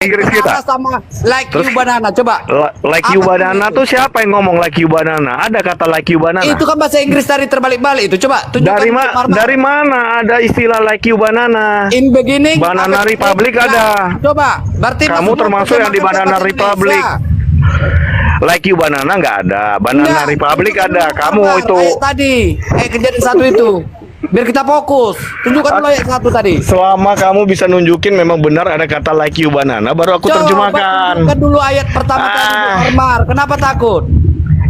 Inggris kita. Sama like Terus you banana, coba. like Apa you itu? banana tuh siapa yang ngomong like you banana? Ada kata like you banana. Itu kan bahasa Inggris dari terbalik-balik itu. Coba tunjukkan. Dari mana ada istilah like you banana? In beginning Banana Republic ada. Coba. Berarti Kamu termasuk yang di Banana Republic. Like you banana nggak ada. Banana Republic ada. Kamu itu. Ayat tadi. Kejadian satu itu. Biar kita fokus. Tunjukkan dulu ayat satu tadi. Selama kamu bisa nunjukin memang benar ada kata like you banana, baru aku terjemahkan. Tunjukkan dulu ayat pertama tadi. Omar, kenapa takut?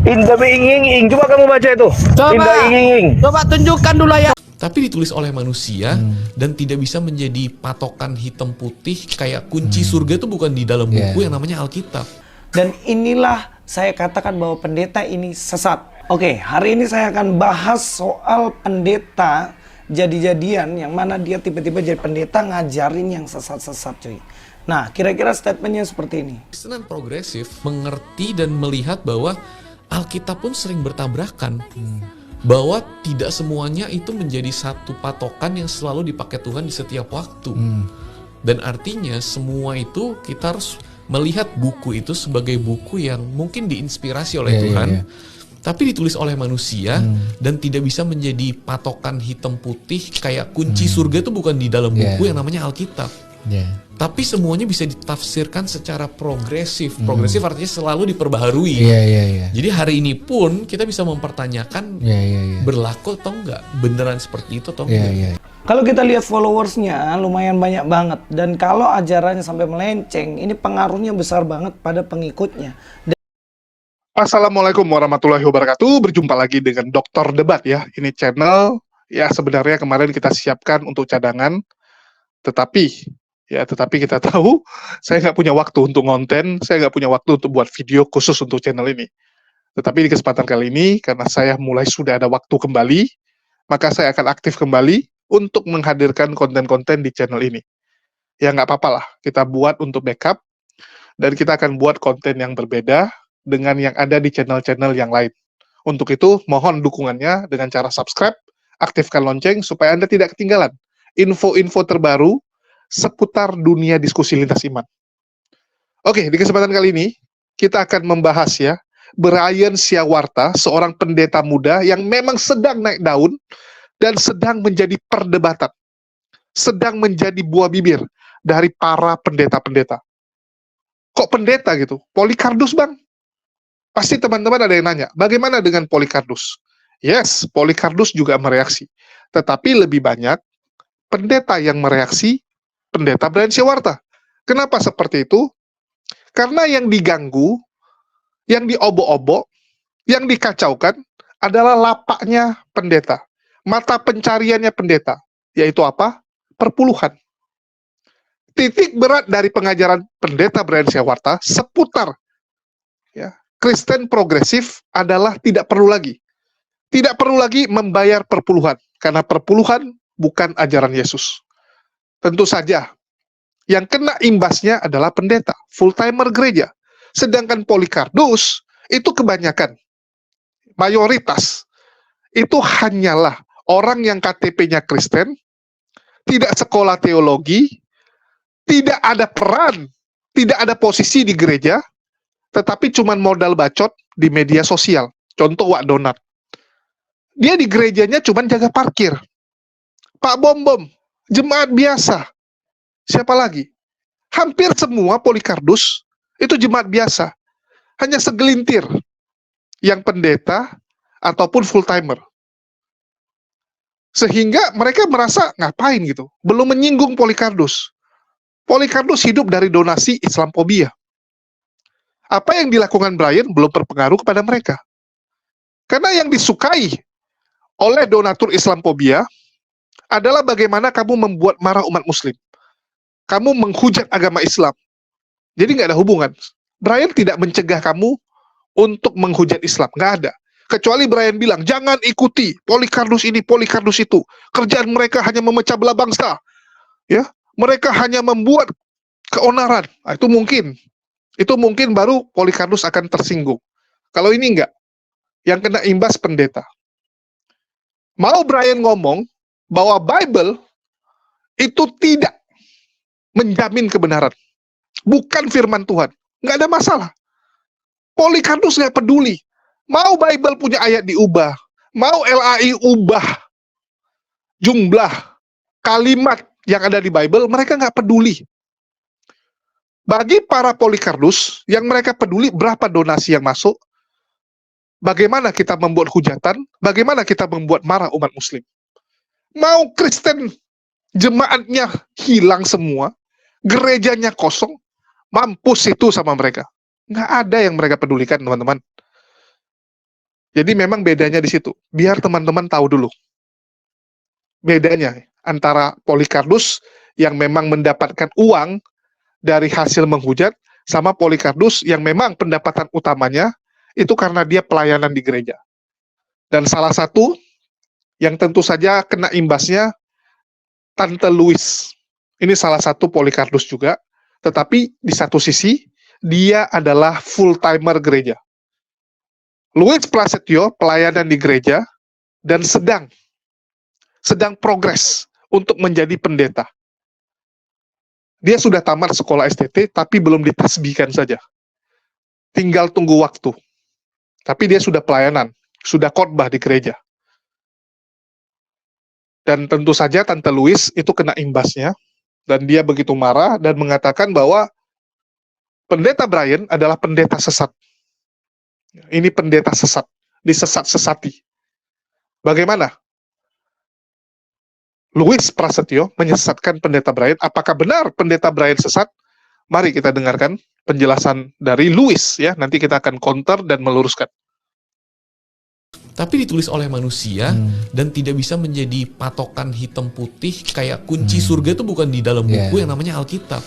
In the beginning, coba kamu baca itu. Coba. In the beginning. Coba tunjukkan dulu ayat. Tapi ditulis oleh manusia dan tidak bisa menjadi patokan hitam putih kayak kunci surga itu bukan di dalam buku yang namanya Alkitab. Dan inilah saya katakan bahwa pendeta ini sesat. Oke, hari ini saya akan bahas soal pendeta jadi-jadian yang mana dia tiba-tiba jadi pendeta ngajarin yang sesat-sesat cuy. Nah, kira-kira statementnya seperti ini. Kristenan progresif mengerti dan melihat bahwa Alkitab pun sering bertabrakan. Bahwa tidak semuanya itu menjadi satu patokan yang selalu dipakai Tuhan di setiap waktu. Dan artinya semua itu kita harus melihat buku itu sebagai buku yang mungkin diinspirasi oleh Tuhan, tapi ditulis oleh manusia dan tidak bisa menjadi patokan hitam putih kayak kunci surga itu bukan di dalam buku yang namanya Alkitab. Tapi semuanya bisa ditafsirkan secara progresif. Progresif artinya selalu diperbaharui. Jadi hari ini pun kita bisa mempertanyakan berlaku atau enggak, beneran seperti itu atau enggak. Kalau kita lihat followersnya lumayan banyak banget. Dan kalau ajarannya sampai melenceng, ini pengaruhnya besar banget pada pengikutnya. Assalamualaikum warahmatullahi wabarakatuh. Berjumpa lagi dengan Dokter Debat ya. Ini channel ya sebenarnya kemarin kita siapkan untuk cadangan. Tetapi kita tahu saya nggak punya waktu untuk konten, saya nggak punya waktu untuk buat video khusus untuk channel ini. Tetapi di kesempatan kali ini, karena saya mulai sudah ada waktu kembali, maka saya akan aktif kembali untuk menghadirkan konten-konten di channel ini. Ya nggak apa-apa lah, kita buat untuk backup, dan kita akan buat konten yang berbeda dengan yang ada di channel-channel yang lain. Untuk itu, mohon dukungannya dengan cara subscribe, aktifkan lonceng, supaya Anda tidak ketinggalan info-info terbaru seputar dunia diskusi lintas iman. Oke, di kesempatan kali ini, kita akan membahas ya, Brian Syawarta, seorang pendeta muda yang memang sedang naik daun, dan sedang menjadi perdebatan, sedang menjadi buah bibir dari para pendeta-pendeta. Kok pendeta gitu? Polycartus bang? Pasti teman-teman ada yang nanya, bagaimana dengan Polycartus? Yes, Polycartus juga mereaksi. Tetapi lebih banyak pendeta yang mereaksi pendeta Brian Syawarta. Kenapa seperti itu? Karena yang diganggu, yang diobok-obok, yang dikacaukan adalah lapaknya pendeta. Mata pencariannya pendeta. Yaitu apa? Perpuluhan. Titik berat dari pengajaran pendeta Brian Syawarta seputar ya, Kristen progresif adalah tidak perlu lagi membayar perpuluhan, karena perpuluhan bukan ajaran Yesus. Tentu saja yang kena imbasnya adalah pendeta, full-timer gereja. Sedangkan Polycartus itu kebanyakan, mayoritas itu hanyalah orang yang KTP-nya Kristen, tidak sekolah teologi, tidak ada peran, tidak ada posisi di gereja, tetapi cuma modal bacot di media sosial. Contoh Wak Donat. Dia di gerejanya cuma jaga parkir. Pak Bom-Bom, jemaat biasa. Siapa lagi? Hampir semua Polycartus itu jemaat biasa. Hanya segelintir yang pendeta ataupun full-timer. Sehingga mereka merasa ngapain gitu. Belum menyinggung Polycartus. Polycartus hidup dari donasi Islamophobia. Apa yang dilakukan Brian belum berpengaruh kepada mereka. Karena yang disukai oleh donatur Islamophobia adalah bagaimana kamu membuat marah umat muslim. Kamu menghujat agama Islam. Jadi nggak ada hubungan. Brian tidak mencegah kamu untuk menghujat Islam. Nggak ada. Kecuali Brian bilang, jangan ikuti Polycartus ini, Polycartus itu. Kerjaan mereka hanya memecah belah bangsa. Ya, mereka hanya membuat keonaran. Nah, itu mungkin. Itu mungkin baru Polycartus akan tersinggung. Kalau ini enggak. Yang kena imbas pendeta. Mau Brian ngomong bahwa Bible itu tidak menjamin kebenaran. bukan firman Tuhan, nggak ada masalah. Polikarpus nggak peduli. Mau Bible punya ayat diubah, mau LAI ubah jumlah kalimat yang ada di Bible, mereka nggak peduli. Bagi para Polikarpus, yang mereka peduli berapa donasi yang masuk, bagaimana kita membuat hujatan, bagaimana kita membuat marah umat muslim. Mau Kristen jemaatnya hilang semua, gerejanya kosong, mampus itu sama mereka. Nggak ada yang mereka pedulikan, teman-teman. Jadi memang bedanya di situ. Biar teman-teman tahu dulu. Bedanya antara Polikarpus yang memang mendapatkan uang dari hasil menghujat, sama Polikarpus yang memang pendapatan utamanya itu karena dia pelayanan di gereja. Dan salah satu yang tentu saja kena imbasnya, Tante Louis. Ini salah satu Polikarpus juga, tetapi di satu sisi, dia adalah full-timer gereja. Louis Prasetyo pelayanan di gereja, dan sedang progres untuk menjadi pendeta. Dia sudah tamat sekolah STT, tapi belum ditasbihkan saja. Tinggal tunggu waktu. Tapi dia sudah pelayanan, sudah khotbah di gereja. Dan tentu saja Tante Louis itu kena imbasnya, dan dia begitu marah dan mengatakan bahwa Pendeta Brian adalah pendeta sesat. Ini pendeta sesat, disesat-sesati. Bagaimana? Louis Prasetyo menyesatkan Pendeta Brian. Apakah benar Pendeta Brian sesat? Mari kita dengarkan penjelasan dari Louis ya. Nanti kita akan counter dan meluruskan. Tapi ditulis oleh manusia dan tidak bisa menjadi patokan hitam putih kayak kunci surga itu bukan di dalam buku yang namanya Alkitab.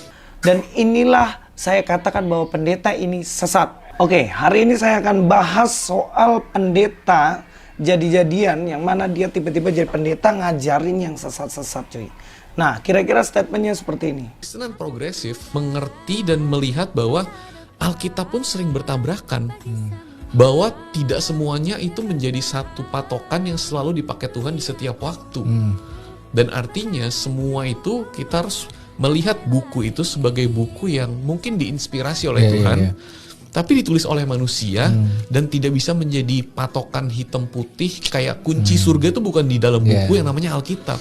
Dan inilah saya katakan bahwa pendeta ini sesat. Oke, hari ini saya akan bahas soal pendeta jadi-jadian yang mana dia tiba-tiba jadi pendeta ngajarin yang sesat-sesat, cuy. Nah, kira-kira statementnya seperti ini. Kristenan progresif mengerti dan melihat bahwa Alkitab pun sering bertabrakan. Bahwa tidak semuanya itu menjadi satu patokan yang selalu dipakai Tuhan di setiap waktu. Dan artinya semua itu kita harus melihat buku itu sebagai buku yang mungkin diinspirasi oleh Tuhan. Tapi ditulis oleh manusia dan tidak bisa menjadi patokan hitam putih kayak kunci surga itu bukan di dalam buku yang namanya Alkitab.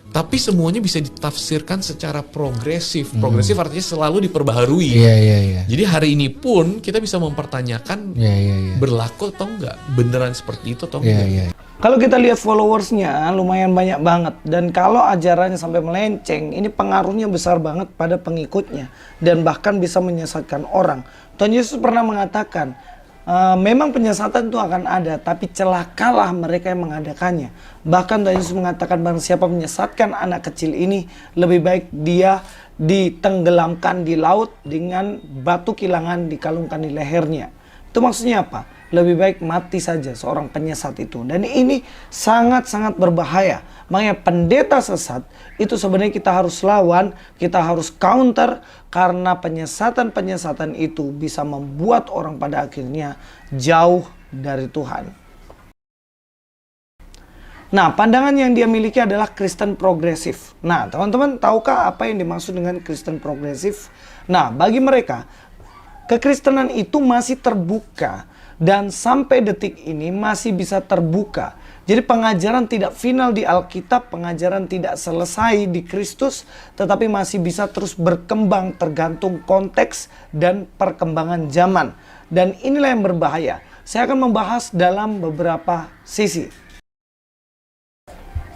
Tapi semuanya bisa ditafsirkan secara progresif. Progresif artinya selalu diperbaharui. Jadi hari ini pun kita bisa mempertanyakan berlaku atau enggak, beneran seperti itu atau enggak. Kalau kita lihat followersnya lumayan banyak banget, dan kalau ajarannya sampai melenceng, ini pengaruhnya besar banget pada pengikutnya dan bahkan bisa menyesatkan orang. Tuhan Yesus pernah mengatakan, memang penyesatan itu akan ada, tapi celakalah mereka yang mengadakannya. Bahkan Tuhan Yesus mengatakan, barang siapa menyesatkan anak kecil ini, lebih baik dia ditenggelamkan di laut dengan batu kilangan dikalungkan di lehernya. Itu maksudnya apa? Lebih baik mati saja seorang penyesat itu. Dan ini sangat-sangat berbahaya. Makanya pendeta sesat itu sebenarnya kita harus lawan, kita harus counter, karena penyesatan-penyesatan itu bisa membuat orang pada akhirnya jauh dari Tuhan. Nah, pandangan yang dia miliki adalah Kristen progresif. Nah, teman-teman tahukah apa yang dimaksud dengan Kristen progresif? Nah, bagi mereka, kekristenan itu masih terbuka dan sampai detik ini masih bisa terbuka. Jadi pengajaran tidak final di Alkitab, pengajaran tidak selesai di Kristus, tetapi masih bisa terus berkembang tergantung konteks dan perkembangan zaman. Dan inilah yang berbahaya. Saya akan membahas dalam beberapa sisi.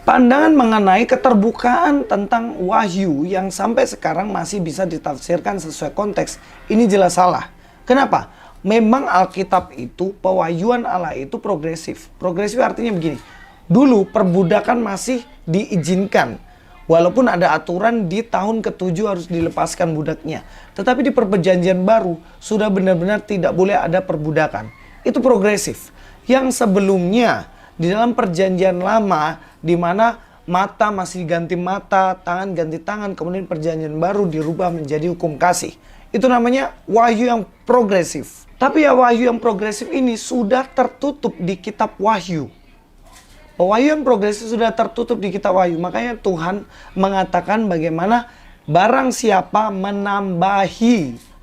Pandangan mengenai keterbukaan tentang wahyu yang sampai sekarang masih bisa ditafsirkan sesuai konteks, ini jelas salah. Kenapa? Memang Alkitab itu, pewahyuan Allah itu progresif. Progresif artinya begini, dulu perbudakan masih diizinkan. Walaupun ada aturan di tahun ke-7 harus dilepaskan budaknya. Tetapi di perjanjian baru sudah benar-benar tidak boleh ada perbudakan. Itu progresif. Yang sebelumnya di dalam perjanjian lama, di mana mata masih ganti mata, tangan ganti tangan, kemudian perjanjian baru dirubah menjadi hukum kasih. Itu namanya wahyu yang progresif. Tapi ya wahyu yang progresif ini sudah tertutup di kitab wahyu. Wahyu yang progresif sudah tertutup di kitab wahyu. Makanya Tuhan mengatakan bagaimana barang siapa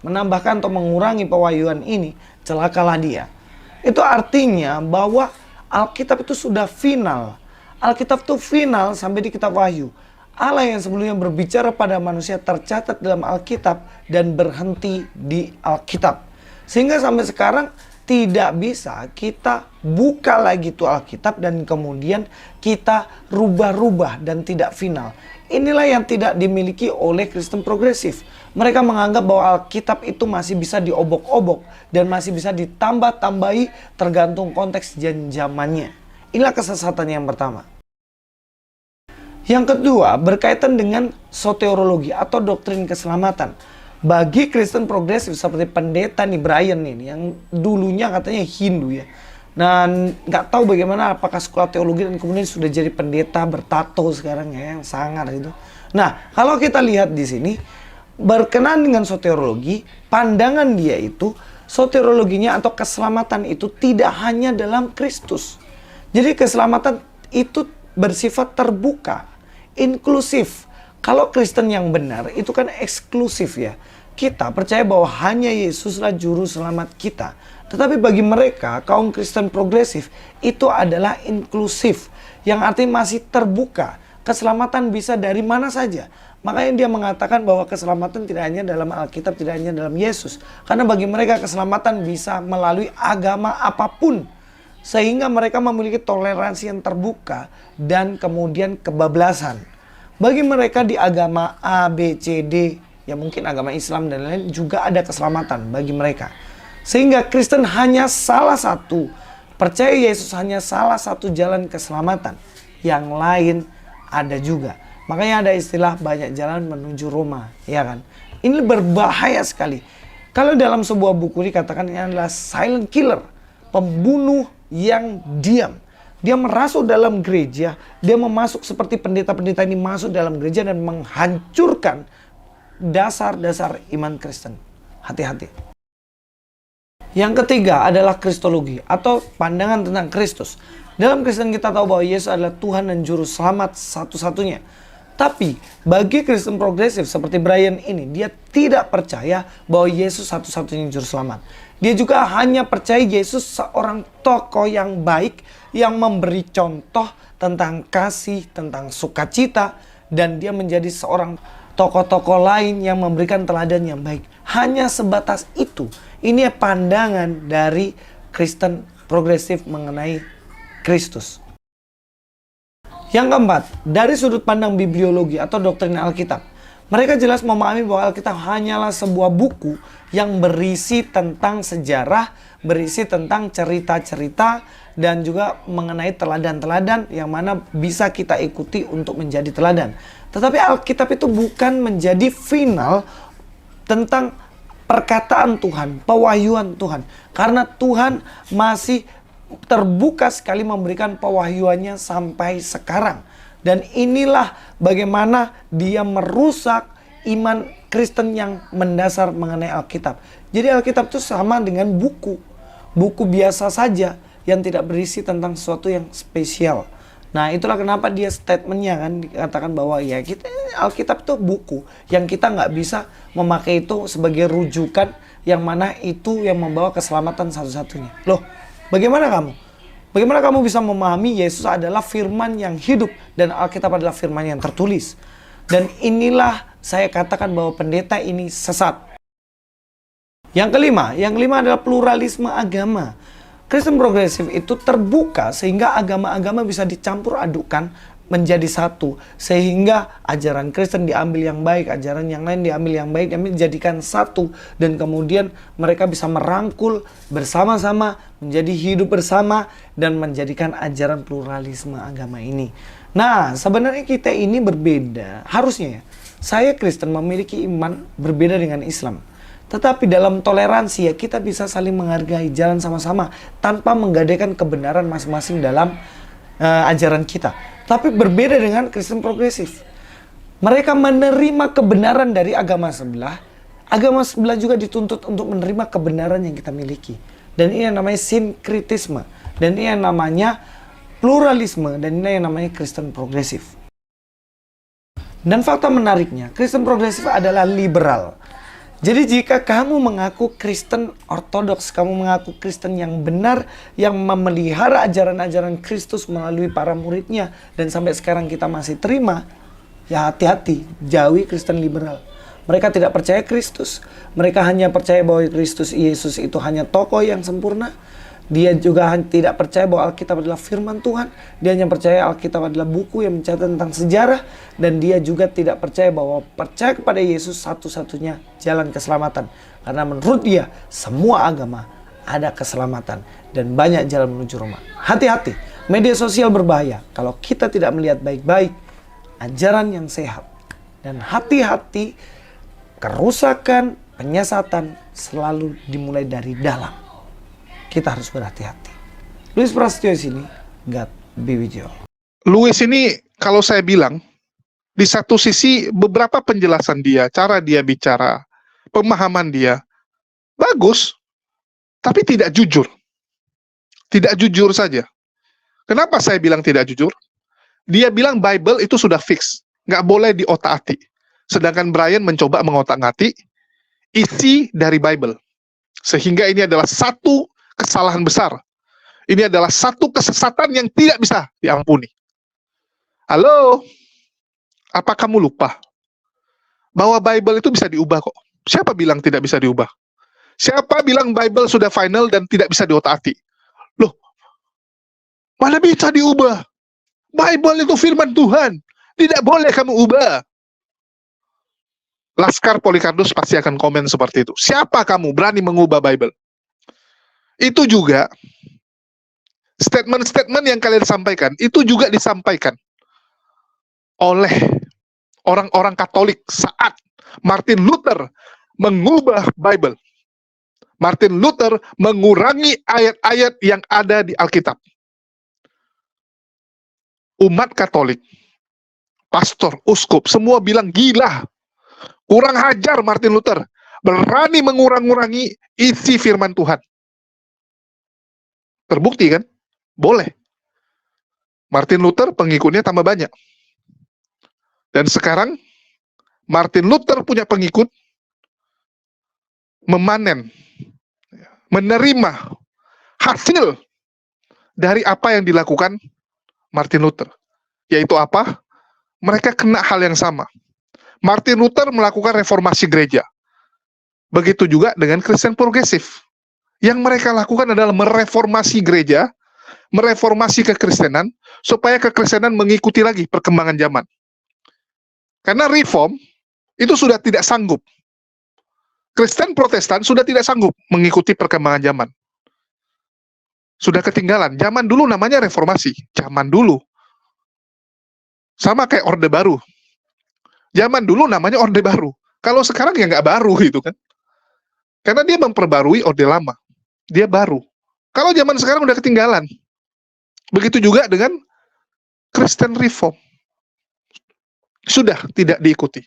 menambahkan atau mengurangi pewahyuan ini, celakalah dia. Itu artinya bahwa Alkitab itu sudah final. Alkitab itu final sampai di kitab Wahyu. Allah yang sebelumnya berbicara pada manusia tercatat dalam Alkitab dan berhenti di Alkitab. Sehingga sampai sekarang tidak bisa kita buka lagi tuh Alkitab dan kemudian kita rubah-rubah dan tidak final. Inilah yang tidak dimiliki oleh Kristen progresif. Mereka menganggap bahwa Alkitab itu masih bisa diobok-obok dan masih bisa ditambah-tambahi tergantung konteks dan zamannya. Inilah kesesatan yang pertama. Yang kedua, berkaitan dengan soteriologi atau doktrin keselamatan. Bagi Kristen progresif seperti pendeta nih Brian ini, yang dulunya katanya Hindu ya. Dan nggak tahu bagaimana apakah sekolah teologi dan kemudian sudah jadi pendeta bertato sekarang ya, yang sangar itu. Nah, kalau kita lihat di sini, berkenaan dengan soteriologi, pandangan dia itu, soteriologinya atau keselamatan itu tidak hanya dalam Kristus. Jadi keselamatan itu bersifat terbuka, inklusif. Kalau Kristen yang benar itu kan eksklusif ya. Kita percaya bahwa hanya Yesuslah juru selamat kita. Tetapi bagi mereka, kaum Kristen progresif, itu adalah inklusif. Yang artinya masih terbuka. Keselamatan bisa dari mana saja. Makanya dia mengatakan bahwa keselamatan tidak hanya dalam Alkitab, tidak hanya dalam Yesus. Karena bagi mereka keselamatan bisa melalui agama apapun. Sehingga mereka memiliki toleransi yang terbuka dan kemudian kebablasan. Bagi mereka di agama A, B, C, D, ya mungkin agama Islam dan lain-lain juga ada keselamatan bagi mereka. Sehingga Kristen hanya salah satu, percaya Yesus hanya salah satu jalan keselamatan. Yang lain ada juga. Makanya ada istilah banyak jalan menuju Roma, ya kan? Ini berbahaya sekali. Kalau dalam sebuah buku dikatakan ini adalah silent killer, pembunuh yang diam. Dia merasuk dalam gereja, dia memasuk seperti pendeta-pendeta ini masuk dalam gereja dan menghancurkan dasar-dasar iman Kristen. Hati-hati. Yang ketiga adalah Kristologi atau pandangan tentang Kristus. Dalam Kristen kita tahu bahwa Yesus adalah Tuhan dan Juru Selamat satu-satunya. Tapi bagi Kristen progresif seperti Brian ini, dia tidak percaya bahwa Yesus satu-satunya Juru Selamat. Dia juga hanya percaya Yesus seorang tokoh yang baik, yang memberi contoh tentang kasih, tentang sukacita, dan dia menjadi seorang tokoh-tokoh lain yang memberikan teladan yang baik. Hanya sebatas itu. Ini pandangan dari Kristen progresif mengenai Kristus. Yang keempat, dari sudut pandang bibliologi atau doktrin Alkitab, mereka jelas memahami bahwa Alkitab hanyalah sebuah buku yang berisi tentang sejarah, berisi tentang cerita-cerita, dan juga mengenai teladan-teladan yang mana bisa kita ikuti untuk menjadi teladan. Tetapi Alkitab itu bukan menjadi final tentang perkataan Tuhan, pewahyuan Tuhan. Karena Tuhan masih terbuka sekali memberikan pewahyuannya sampai sekarang. Dan inilah bagaimana dia merusak iman Kristen yang mendasar mengenai Alkitab. Jadi Alkitab itu sama dengan buku. Buku biasa saja yang tidak berisi tentang sesuatu yang spesial. Nah, itulah kenapa dia statementnya kan dikatakan bahwa ya kita Alkitab itu buku yang kita nggak bisa memakai itu sebagai rujukan yang mana itu yang membawa keselamatan satu-satunya. Loh, bagaimana kamu? Bagaimana kamu bisa memahami Yesus adalah firman yang hidup dan Alkitab adalah firman yang tertulis? Dan inilah saya katakan bahwa pendeta ini sesat. Yang kelima adalah pluralisme agama. Kristen progresif itu terbuka sehingga agama-agama bisa dicampur adukkan menjadi satu. Sehingga ajaran Kristen diambil yang baik, ajaran yang lain diambil yang baik, dan dijadikan satu. Dan kemudian mereka bisa merangkul bersama-sama, menjadi hidup bersama, dan menjadikan ajaran pluralisme agama ini. Nah, sebenarnya kita ini berbeda. Harusnya ya, saya Kristen memiliki iman berbeda dengan Islam. Tetapi dalam toleransi ya kita bisa saling menghargai, jalan sama-sama tanpa menggadaikan kebenaran masing-masing dalam ajaran kita. Tapi berbeda dengan Kristen progresif. Mereka menerima kebenaran dari agama sebelah. Agama sebelah juga dituntut untuk menerima kebenaran yang kita miliki. Dan ini yang namanya sinkritisme. Dan ini yang namanya pluralisme. Dan ini yang namanya Kristen progresif. Dan fakta menariknya, Kristen progresif adalah liberal. Jadi jika kamu mengaku Kristen ortodoks, kamu mengaku Kristen yang benar, yang memelihara ajaran-ajaran Kristus melalui para muridnya, dan sampai sekarang kita masih terima, ya hati-hati, jauhi Kristen liberal. Mereka tidak percaya Kristus, mereka hanya percaya bahwa Kristus Yesus itu hanya tokoh yang sempurna. Dia juga tidak percaya bahwa Alkitab adalah firman Tuhan. Dia hanya percaya Alkitab adalah buku yang mencatat tentang sejarah. Dan dia juga tidak percaya bahwa percaya kepada Yesus satu-satunya jalan keselamatan. Karena menurut dia, semua agama ada keselamatan. Dan banyak jalan menuju Roma. Hati-hati, media sosial berbahaya kalau kita tidak melihat baik-baik ajaran yang sehat. Dan hati-hati, kerusakan, penyesatan selalu dimulai dari dalam. Kita harus berhati-hati. Luis Prasetyo di sini, God be with you. Luis ini kalau saya bilang, di satu sisi beberapa penjelasan dia, cara dia bicara, pemahaman dia, bagus, tapi tidak jujur. Tidak jujur saja. Kenapa saya bilang tidak jujur? Dia bilang Bible itu sudah fix, nggak boleh diotak-atik. Sedangkan Brian mencoba mengotak-atik isi dari Bible. Sehingga ini adalah satu kesalahan besar. Ini adalah satu kesesatan yang tidak bisa diampuni. Halo? Apa kamu lupa bahwa Bible itu bisa diubah kok? Siapa bilang tidak bisa diubah? Siapa bilang Bible sudah final dan tidak bisa diotak-atik? Loh, mana bisa diubah? Bible itu firman Tuhan. Tidak boleh kamu ubah. Laskar Polikardus pasti akan komen seperti itu. Siapa kamu berani mengubah Bible? Itu juga statement-statement yang kalian sampaikan, itu juga disampaikan oleh orang-orang Katolik saat Martin Luther mengubah Bible. Martin Luther mengurangi ayat-ayat yang ada di Alkitab. Umat Katolik, pastor, uskup, semua bilang gila. Kurang hajar Martin Luther. Berani mengurang-urangi isi firman Tuhan. Terbukti kan? Boleh. Martin Luther pengikutnya tambah banyak. Dan sekarang Martin Luther punya pengikut memanen, menerima hasil dari apa yang dilakukan Martin Luther. Yaitu apa? Mereka kena hal yang sama. Martin Luther melakukan reformasi gereja. Begitu juga dengan Kristen progresif. Yang mereka lakukan adalah mereformasi gereja, mereformasi kekristenan, supaya kekristenan mengikuti lagi perkembangan zaman. Karena reform itu sudah tidak sanggup. Kristen Protestan sudah tidak sanggup mengikuti perkembangan zaman. Sudah ketinggalan. Zaman dulu namanya reformasi. Zaman dulu. Sama kayak Orde Baru. Zaman dulu namanya Orde Baru. Kalau sekarang ya nggak baru gitu kan. Karena dia memperbarui Orde Lama. Dia baru. Kalau zaman sekarang udah ketinggalan. Begitu juga dengan Kristen Reform. Sudah tidak diikuti.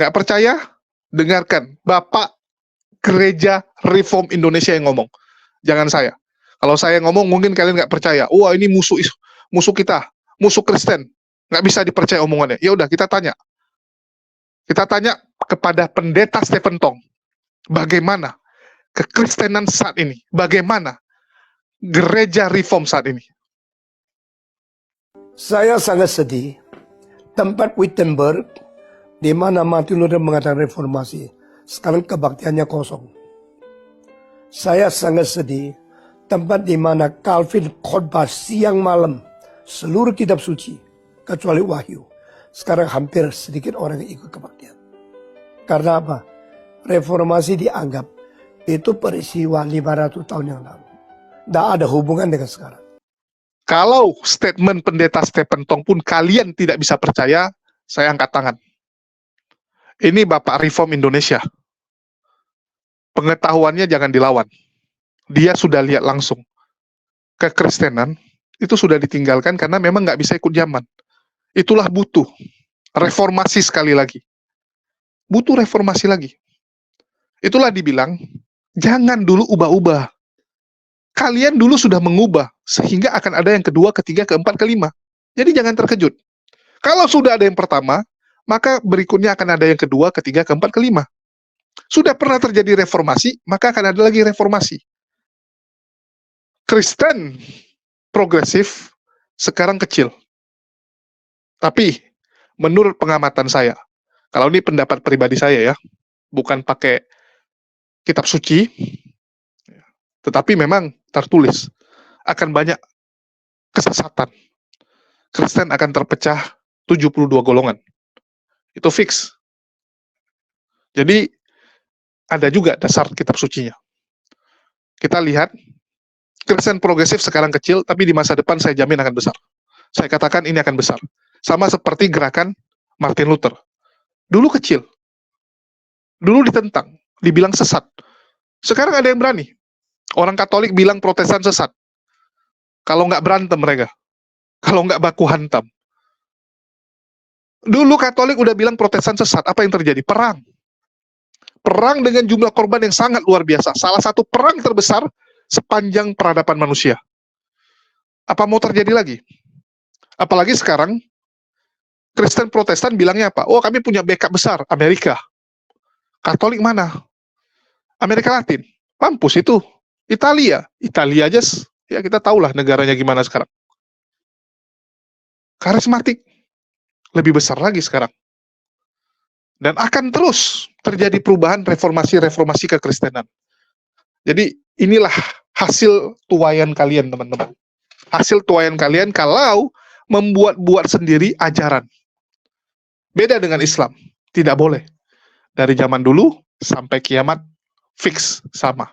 Nggak percaya? Dengarkan Bapak Gereja Reform Indonesia yang ngomong. Jangan saya. Kalau saya ngomong mungkin kalian nggak percaya. Wah ini musuh kita, musuh Kristen. Nggak bisa dipercaya omongannya. Ya udah kita tanya. Kita tanya kepada Pendeta Stephen Tong. Bagaimana kekristenan saat ini? Bagaimana gereja reform saat ini? Saya sangat sedih. Tempat Wittenberg, di mana Martin Luther mengadakan reformasi, sekarang kebaktiannya kosong. Saya sangat sedih. Tempat di mana Calvin khotbah siang malam, seluruh kitab suci, kecuali Wahyu, sekarang hampir sedikit orang yang ikut kebaktian. Karena apa? Reformasi dianggap itu peristiwa 500 tahun yang lalu. Tidak ada hubungan dengan sekarang. Kalau statement Pendeta Stephen Tong pun kalian tidak bisa percaya, saya angkat tangan. Ini Bapak Reform Indonesia. Pengetahuannya jangan dilawan. Dia sudah lihat langsung. Kekristenan itu sudah ditinggalkan karena memang nggak bisa ikut zaman. Itulah butuh reformasi sekali lagi. Butuh reformasi lagi. Itulah dibilang, jangan dulu ubah-ubah. Kalian dulu sudah mengubah, sehingga akan ada yang kedua, ketiga, keempat, kelima. Jadi jangan terkejut. Kalau sudah ada yang pertama, maka berikutnya akan ada yang kedua, ketiga, keempat, kelima. Sudah pernah terjadi reformasi, maka akan ada lagi reformasi. Kristen progresif sekarang kecil. Tapi menurut pengamatan saya, kalau ini pendapat pribadi saya ya, bukan pakai kitab suci, tetapi memang tertulis akan banyak kesesatan. Kristen akan terpecah 72 golongan. Itu fix. Jadi ada juga dasar kitab sucinya. Kita lihat Kristen progresif sekarang kecil, tapi di masa depan saya jamin akan besar. Saya katakan ini akan besar. Sama seperti gerakan Martin Luther. Dulu kecil. Dulu ditentang, dibilang sesat. Sekarang ada yang berani. Orang Katolik bilang Protestan sesat. Kalau nggak berantem mereka. Kalau nggak baku hantam. Dulu Katolik udah bilang Protestan sesat. Apa yang terjadi? Perang. Perang dengan jumlah korban yang sangat luar biasa. Salah satu perang terbesar sepanjang peradaban manusia. Apa mau terjadi lagi? Apalagi sekarang, Kristen Protestan bilangnya apa? Oh, kami punya backup besar, Amerika. Katolik mana? Amerika Latin. Mampus itu. Italia. Italia aja, ya kita tahulah negaranya gimana sekarang. Karismatik. Lebih besar lagi sekarang. Dan akan terus terjadi perubahan reformasi-reformasi kekristenan. Jadi inilah hasil tuaian kalian, teman-teman. Hasil tuaian kalian kalau membuat-buat sendiri ajaran. Beda dengan Islam. Tidak boleh. Dari zaman dulu sampai kiamat, fix sama.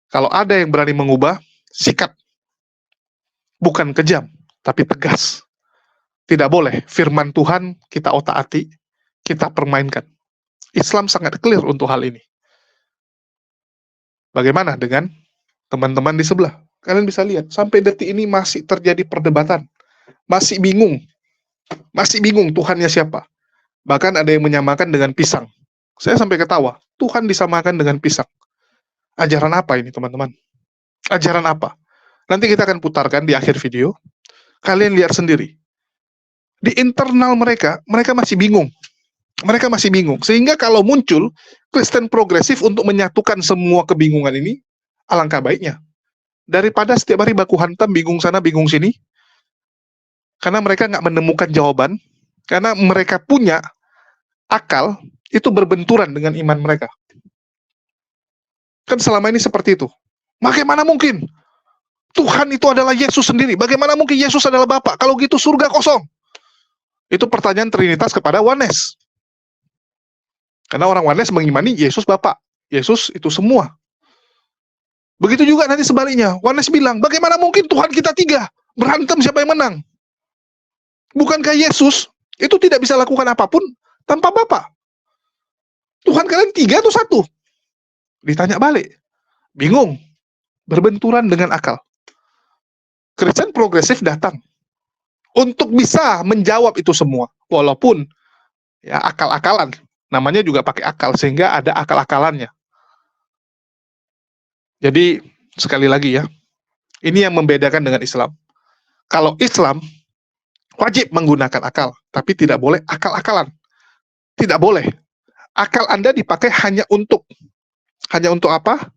Kalau ada yang berani mengubah, sikat. Bukan kejam, tapi tegas. Tidak boleh firman Tuhan kita otak-atik, kita permainkan. Islam sangat clear untuk hal ini. Bagaimana dengan teman-teman di sebelah? Kalian bisa lihat, sampai detik ini masih terjadi perdebatan. Masih bingung. Masih bingung Tuhannya siapa. Bahkan ada yang menyamakan dengan pisang. Saya sampai ketawa, Tuhan disamakan dengan pisang. Ajaran apa ini, teman-teman? Ajaran apa? Nanti kita akan putarkan di akhir video. Kalian lihat sendiri. Di internal mereka, mereka masih bingung. Mereka masih bingung. Sehingga kalau muncul Kristen progresif untuk menyatukan semua kebingungan ini, alangkah baiknya. Daripada setiap hari baku hantam, bingung sana, bingung sini. Karena mereka nggak menemukan jawaban. Karena mereka punya akal, itu berbenturan dengan iman mereka. Kan selama ini seperti itu. Bagaimana mungkin? Tuhan itu adalah Yesus sendiri. Bagaimana mungkin Yesus adalah Bapa? Kalau gitu surga kosong. Itu pertanyaan Trinitas kepada Ones. Karena orang Ones mengimani Yesus Bapa. Yesus itu semua. Begitu juga nanti sebaliknya. Ones bilang, bagaimana mungkin Tuhan kita tiga? Berantem siapa yang menang? Bukankah Yesus itu tidak bisa lakukan apapun tanpa Bapa? Tuhan kalian tiga atau satu? Ditanya balik. Bingung. Berbenturan dengan akal. Kristen progresif datang untuk bisa menjawab itu semua. Walaupun ya akal-akalan. Namanya juga pakai akal, sehingga ada akal-akalannya. Jadi, sekali lagi ya, ini yang membedakan dengan Islam. Kalau Islam, wajib menggunakan akal, tapi tidak boleh akal-akalan. Tidak boleh. Akal Anda dipakai hanya untuk apa?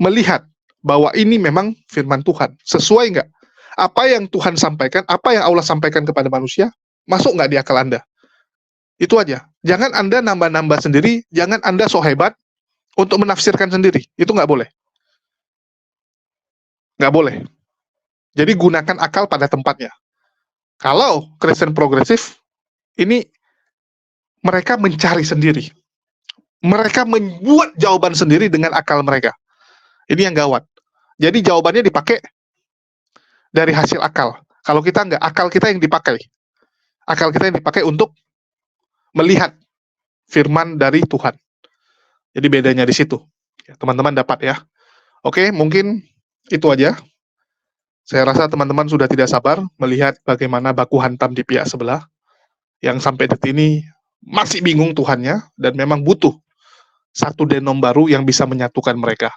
Melihat bahwa ini memang firman Tuhan. Sesuai nggak? Apa yang Tuhan sampaikan, apa yang Allah sampaikan kepada manusia, masuk nggak di akal Anda? Itu aja. Jangan Anda nambah-nambah sendiri, jangan Anda so hebat untuk menafsirkan sendiri. Itu nggak boleh. Nggak boleh. Jadi gunakan akal pada tempatnya. Kalau Kristen progresif, ini mereka mencari sendiri. Mereka membuat jawaban sendiri dengan akal mereka. Ini yang gawat. Jadi jawabannya dipakai dari hasil akal. Kalau kita nggak, akal kita yang dipakai. Akal kita yang dipakai untuk melihat firman dari Tuhan. Jadi bedanya di situ. Teman-teman dapat ya. Oke, mungkin itu aja. Saya rasa teman-teman sudah tidak sabar melihat bagaimana baku hantam di pihak sebelah. Yang sampai detik ini masih bingung Tuhannya, dan memang butuh satu denom baru yang bisa menyatukan mereka.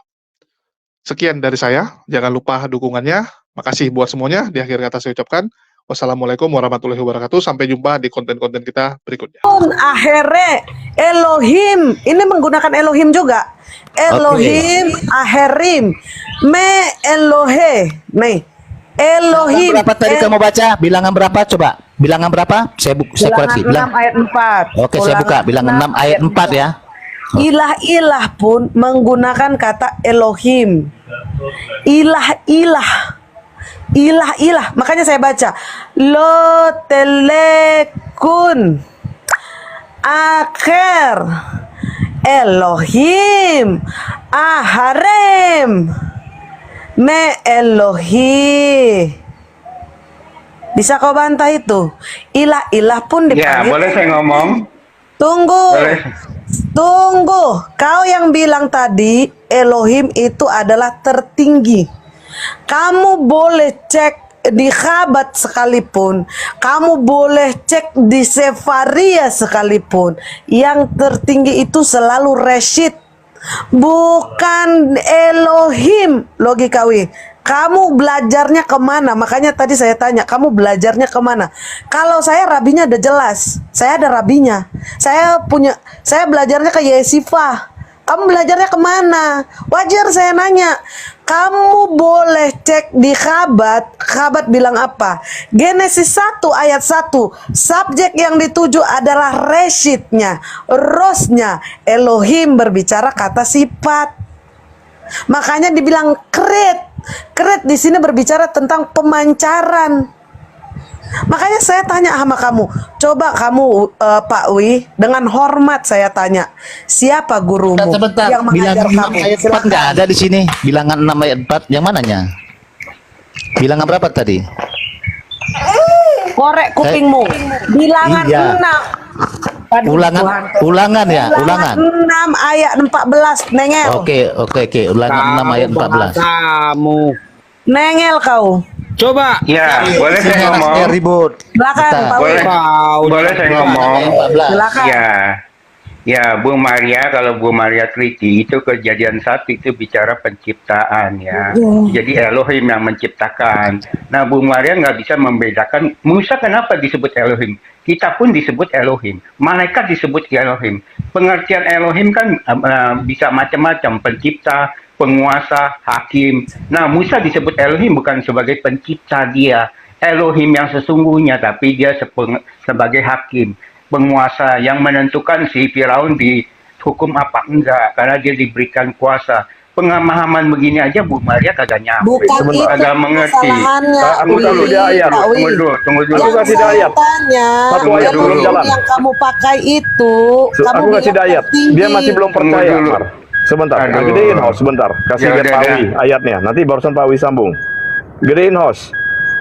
Sekian dari saya. Jangan lupa dukungannya. Makasih buat semuanya. Di akhir kata saya ucapkan, Wassalamualaikum warahmatullahi wabarakatuh. Sampai jumpa di konten-konten kita berikutnya. Ahere Elohim, ini menggunakan Elohim juga. Elohim Aherim me Elohe me Elohim. Berapa tadi kamu baca? Bilangan berapa? Coba. Bilangan berapa? Saya koreksi. Bilangan 6 ayat 4. Oke, saya buka. Bilangan 6 ayat 4 ya. Ilah-ilah pun menggunakan kata Elohim. Ilah-ilah. Ilah-ilah. Makanya saya baca lo telekun akhir Elohim aharem me Elohi. Bisa kau bantah itu? Ilah-ilah pun Ya, dipanggil. boleh saya ngomong? Tunggu. Boleh. Tunggu. Kau yang bilang tadi Elohim itu adalah tertinggi. Kamu boleh cek di Khabat sekalipun, kamu boleh cek di Sefaria sekalipun, yang tertinggi itu selalu Reshit, bukan Elohim. Logikawi, kamu belajarnya kemana? Makanya tadi saya tanya, kamu belajarnya kemana? Kalau saya rabinya udah jelas, saya ada rabinya. Saya belajarnya ke Yesifah. Kamu belajarnya kemana? Wajar saya nanya. Kamu boleh cek di Khabat. Khabat bilang apa? Genesis 1 ayat 1. Subjek yang dituju adalah Reshitnya, Rosnya. Elohim berbicara kata sifat. Makanya dibilang kret. Kret di sini berbicara tentang pemancaran. Makanya saya tanya sama kamu, coba kamu Pak Wi, dengan hormat saya tanya, siapa gurumu Sebentar. yang mengajar Bilangan 6 kamu? ayat 4 nggak ada di sini. Bilangan 6 ayat 4 yang mananya? Bilangan berapa tadi? Korek kupingmu. Bilangan Iya. 6. Aduh, Ulangan, Tuhan. ulangan ya, ulangan. 6 ayat 14, nengel. Oke. Ulangan 6 ayat 14. Kamu. Nengel kau. Coba. Ya, boleh saya ngomong? Jangan ribut. Silakan Bentar. Pak Wi. Boleh, boleh saya ngomong? Ayat 14. Silakan. Ya, Bu Maria, kalau Bu Maria teliti itu kejadian 1 itu bicara penciptaan ya. Jadi Elohim yang menciptakan. Nah, Bu Maria nggak bisa membedakan Musa kenapa disebut Elohim. Kita pun disebut Elohim. Malaikat disebut Elohim. Pengertian Elohim kan bisa macam-macam. Pencipta, penguasa, hakim. Nah, Musa disebut Elohim bukan sebagai pencipta dia. Elohim yang sesungguhnya, tapi dia sebagai hakim. Penguasa yang menentukan si Firaun dihukum apa enggak. Karena dia diberikan kuasa. Pengamahaman begini aja Bu Maria kagak nyampe. Bukan itu Kagak mengerti. kesalahannya. Aku kasih dia ayat. Pak Wi. Tunggu dulu. Yang Kasih dia saya ayat. tanya, Satu ayat belum jalan. yang kamu pakai itu, kamu Aku kasih bilang ayat. tertinggi. Dia masih belum percaya. Tunggu dulu. Mar. Sebentar, Aduh. gedein host sebentar. Kasih Ya lihat udah, Pak udah. Wi ayatnya. Nanti barusan Pak Wi sambung. Gedein host.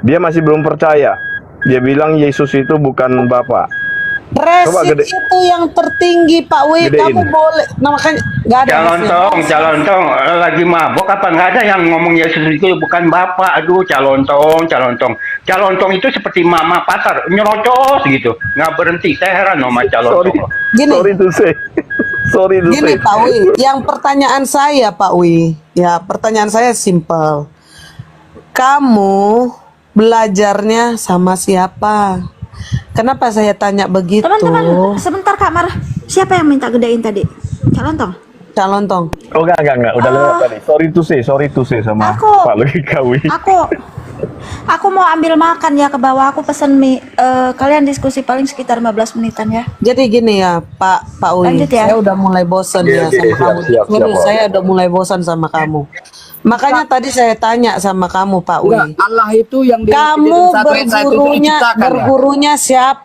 Dia masih belum percaya. Dia bilang Yesus itu bukan Bapa. Coba Resit gede. itu yang tertinggi Pak Wi. Gedein. Kamu boleh. Nah, makanya nggak ada. Calon tong, lagi mabok apa nggak ada yang ngomong Yesus itu bukan Bapa. Aduh, calon tong. Calon tong itu seperti mama pasar, nyerocos gitu, nggak berhenti. Saya heran sama calon tong. Gini. Sorry to say. Sorry to Gini say. Pak Wi, yang pertanyaan saya Pak Wi, ya pertanyaan saya simpel. Kamu belajarnya sama siapa? Kenapa saya tanya begitu? Teman-teman, sebentar Kak Mar. Siapa yang minta gedein tadi? Calon tong? Calon tong. Oh enggak, udah lewat tadi. Sorry to say sama Aku- Pak Logikawi. Aku mau ambil makan ya ke bawah. Aku pesen mie. Kalian diskusi paling sekitar 15 menitan ya. Jadi gini ya Pak Wi, Lanjut ya. saya udah mulai bosan Iya, ya sama kamu. siap, Serius, Pak. saya udah mulai bosan sama kamu. Makanya tadi saya tanya sama kamu Pak Wi. Enggak, Allah itu yang di Kamu Kejadian 1 ayat 1 itu diciptakan, ya? bergurunya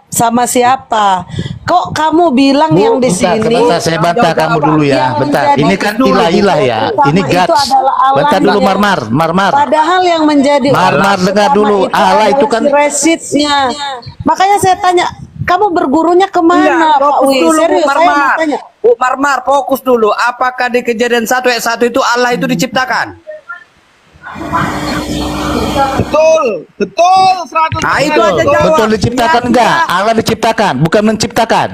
sama siapa? Kok kamu bilang yang di Bentar, sini? sebentar, saya bantah kamu dulu ya. Yang Bentar, menjadi ini kan dulu, ilah-ilah ya. pertama Ini itu guts. adalah Allah Bentar dulu yang- Marmar. Padahal yang menjadi Marmar, dengar pertama dulu. Allah itu kan- si resitnya. Makanya saya tanya, kamu bergurunya kemana Enggak, Pak fokus Wi? dulu Bu Serius, saya mau Marmar. tanya. Bu Marmar, fokus dulu. Apakah di Kejadian 1 ayat 1 itu Allah itu diciptakan? Betul, 100%. Nah, itu aja jawab. Betul diciptakan Ya, enggak? Allah diciptakan, bukan menciptakan.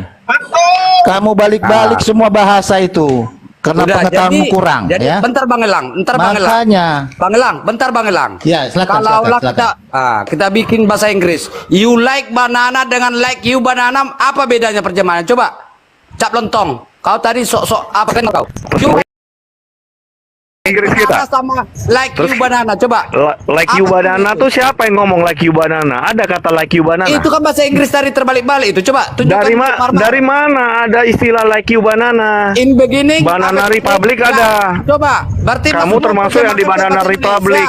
Kamu balik-balik semua bahasa itu. karena Udah, pengetahuanmu kurang, jadi ya. bentar Bang Elang, Makanya. Bang Elang, bentar Bang Elang. Ya, silakan, Kalaulah silakan. kita bikin bahasa Inggris, you like banana dengan like you banana, apa bedanya terjemahannya? Coba, Cap Lontong, kau tadi sok-sok apa kan kau? Inggris kita. Sama like you banana, coba. Like you banana tuh siapa yang ngomong like you banana? Ada kata like you banana. Itu kan bahasa Inggris dari terbalik-balik itu. Coba tunjukkan. Dari mana ada istilah like you banana? In beginning Banana Republic ada. Coba, berarti Kamu termasuk yang di Banana Republic.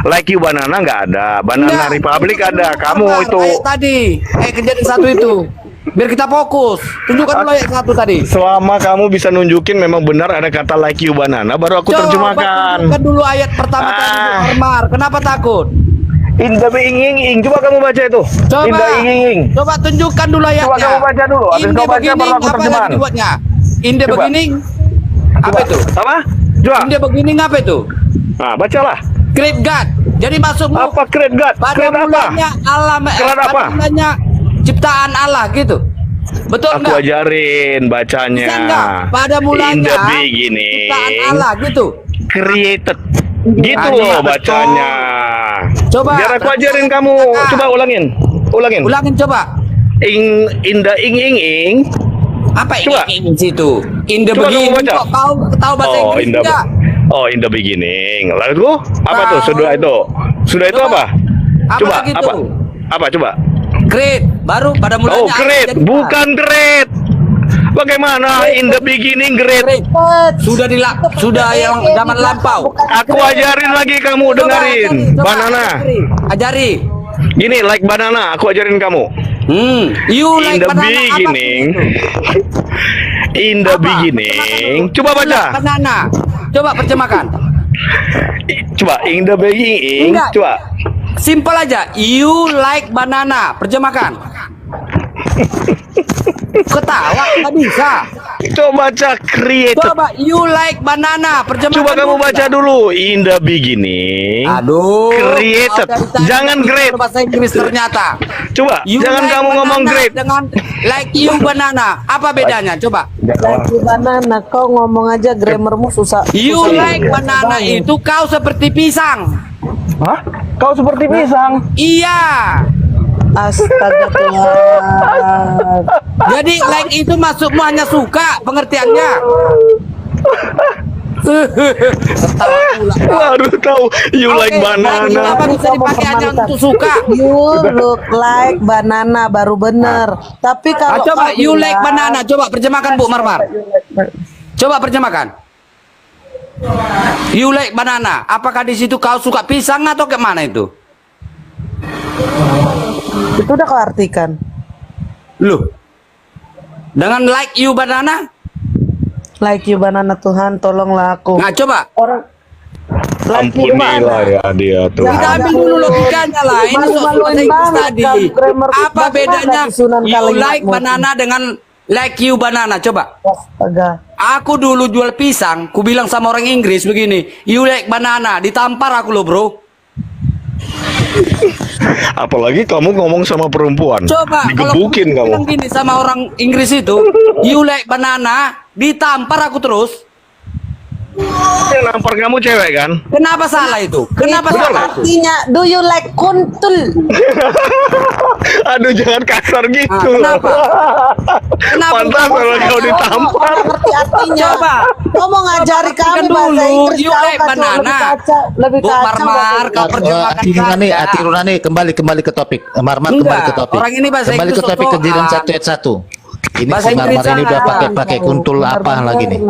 Like you banana nggak ada. Banana Republic ada. Kamu itu. Tadi, kejadian satu itu. Biar kita fokus. Tunjukkan dulu ayat satu tadi. Selama kamu bisa nunjukin memang benar ada kata like you banana, baru aku terjemahkan. Tunjukkan dulu ayat pertama tadi, Marmar. Kenapa takut? Indah beinging, coba kamu baca itu. Coba. Indah inging. Coba tunjukkan dulu ayatnya. Coba kamu baca dulu. Habis kau baca baru aku terjemahan. Apa dibuatnya? Inde Coba. beginning. Apa itu? Apa? Coba. Inde beginning apa itu? Nah, bacalah. Great God. Jadi maksudmu Apa great God? pada Great apa? mulanya Allah, Great apa? pada mulanya ciptaan Allah gitu. Betul Aku enggak? ajarin bacanya. Bisa enggak? Pada In the mulanya beginning, ciptaan Allah gitu. created. Gitu Ah, loh betul. bacanya. Coba. Biar aku ajarin kamu. Coba ulangin. Ulangin. Ulangin coba. In the ing. Apa Coba. ini situ? In the Coba kamu beginning. baca. Kok kau tahu bahasa Oh, Inggris in the enggak? in the beginning. Lalu apa tuh? Tahu. Sudah itu. Sudah itu Coba. apa? Apa Coba lagi apa? tuh? Apa coba? Great. Baru pada mulanya. Oh, Allah great. jadi Bukan great. Bagaimana in the beginning great? great. Sudah yang zaman lampau. Aku ajarin lagi kamu dengerin. Coba, Banana. Ajari. Gini like banana, aku ajarin kamu. You In like the banana apa beginning. itu? In the Apa? beginning. Coba You like baca. banana. Coba terjemahkan. Coba in the beginning. Enggak. Coba. Simple aja. You like banana. Terjemahkan. Ketawa nggak bisa. Coba baca created. Coba you like banana. Terjemahkan. Coba kamu dulu. baca dulu. In the beginning. Aduh. Created. Kau dari tadi Jangan pintar great. Bahasa Inggris ternyata. Coba. You Jangan like kamu ngomong banana great. dengan like you banana. Apa bedanya? Coba. Lagi banana, kau ngomong aja grammarmu susah. You like banana itu kau seperti pisang. Hah? Kau seperti pisang. Iya. Astaga Tuhan. Jadi like itu maksudmu hanya suka pengertiannya. Ketawa pula. Waduh tahu. You like Oke, banana. kenapa bisa dipakai hanya untuk suka? You look like banana baru bener. Tapi kalau Coba kau you like bilang- banana. Coba terjemahkan Bu Marmar. Coba terjemahkan. You like banana. Apakah di situ kau suka pisang atau ke mana itu? Itu udah kau artikan. Loh. Dengan like you banana? Like you banana Tuhan, tolonglah aku. Nah, coba. Orang like you Ampunilah ya dia tuh. Kita ambil dulu logikanya lah. Ini soal bahasa Malu-maluin Inggris banget, tadi. kan, grammar Apa kita bedanya ada di Sunan you Kalimat like mungkin. banana dengan like you banana? Coba. Astaga. Aku dulu jual pisang, ku bilang sama orang Inggris begini, you like banana, ditampar aku loh bro. Apalagi kamu ngomong sama perempuan. Coba kalau aku Digebukin kamu. bilang gini sama orang Inggris itu, you like banana, ditampar aku terus. Yang nampar kamu cewek kan? Kenapa salah itu? Kenapa Itu salah itu? artinya do you like kuntul? Aduh jangan kasar gitu. kenapa? Kenapa Pantas kamu kalau kau salah? ditampar. Ngerti artinya. Coba. Kau mau ngajari kami Artikan bahasa dulu, Inggris you kau like kacau, banana. lebih Bu kacau. Marmar, kau perjuangkan Ati Nurani kembali ke topik. Marmar kembali Enggak, ke topik. orang ini bahasa Kembali ke Inggris topik sosokan. kejadian 1 ayat 1. Ini Bahasa si Marmar Inggris ini udah sangat. pakai kuntul apa lagi nih?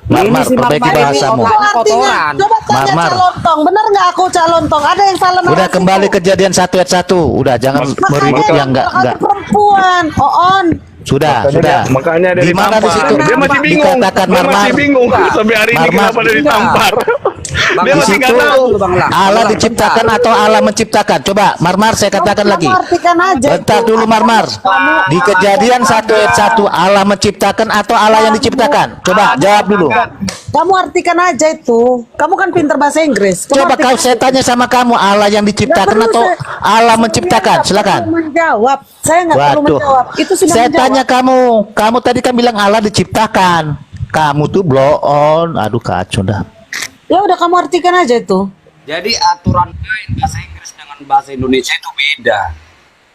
Ini Marmar, si perbaiki Marmar ini bahasamu. otak- Artinya, kotoran. coba tanya Marmar. Calontong, bener nggak aku Calontong? Ada yang salah Udah narasi kembali tuh. kejadian 1 ayat 1. Udah jangan meribut yang enggak. Perempuan, Oon. Sudah. Makanya dia Di mana di ditampar. situ? Dia masih bingung. Dikatakan Dia Marmar. masih bingung sampai hari ini Marmar. kenapa dia ditampar. Dia Bang, masih di nggak situ, tahu. Bang Lang. Allah Bang Lang, diciptakan bentar. atau Allah menciptakan? Coba Marmar saya katakan Kamu lagi. artikan aja Bentar itu. dulu Marmar. Di kejadian 1 ayat 1 Allah menciptakan atau Allah yang diciptakan? Coba jawab dulu. Kamu artikan aja itu. Kamu kan pinter bahasa Inggris. Kamu Coba artikan kau saya tanya sama kamu, Allah yang diciptakan Nggak perlu atau saya- Allah menciptakan? Saya nggak Silakan. perlu menjawab. Saya nggak perlu Waduh. menjawab. Itu sudah Saya menjawab. tanya kamu tadi kan bilang Allah diciptakan. Kamu tuh blow on. Aduh kacau dah. Ya udah kamu artikan aja itu. Jadi aturan main bahasa Inggris dengan bahasa Indonesia itu beda.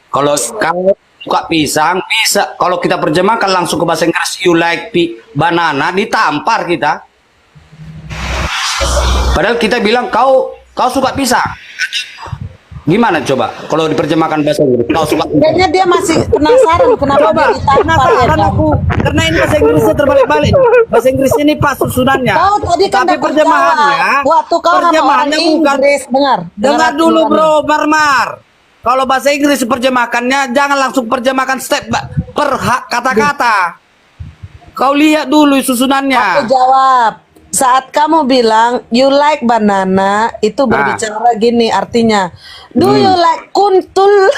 Kalau kamu suka pisang, bisa. Kalau kita terjemahkan langsung ke bahasa Inggris, you like banana, ditampar kita. Padahal kita bilang kau suka pisang. Gimana coba kalau diterjemahkan bahasa Inggris? Kau suka pisang. Kayaknya dia masih penasaran kenapa dia ditampar ya kan? Karena ini bahasa Inggrisnya terbalik-balik. Bahasa Inggris ini pas susunannya. Kau tadi kan tapi dapat terjemahannya, jawab. Waktu kau sama orang terjemahannya bukan. Inggris, dengar. Dengar dulu bro, Marmar. Kalau bahasa Inggris terjemahkannya jangan langsung terjemahkan step per kata-kata. Kau lihat dulu susunannya. Aku jawab. Saat kamu bilang you like banana, itu berbicara gini artinya. Do you like kuntul?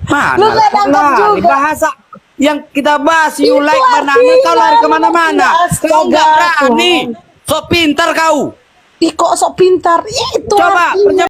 Mana? Lu nggak nangkap Nah, juga. bahasa yang kita bahas you Itu like banana, artinya, kau lari kemana-mana. astaga, Kau nggak berani. Tuhan. So pintar kau. Ih kok sok pintar. Itu Coba artinya.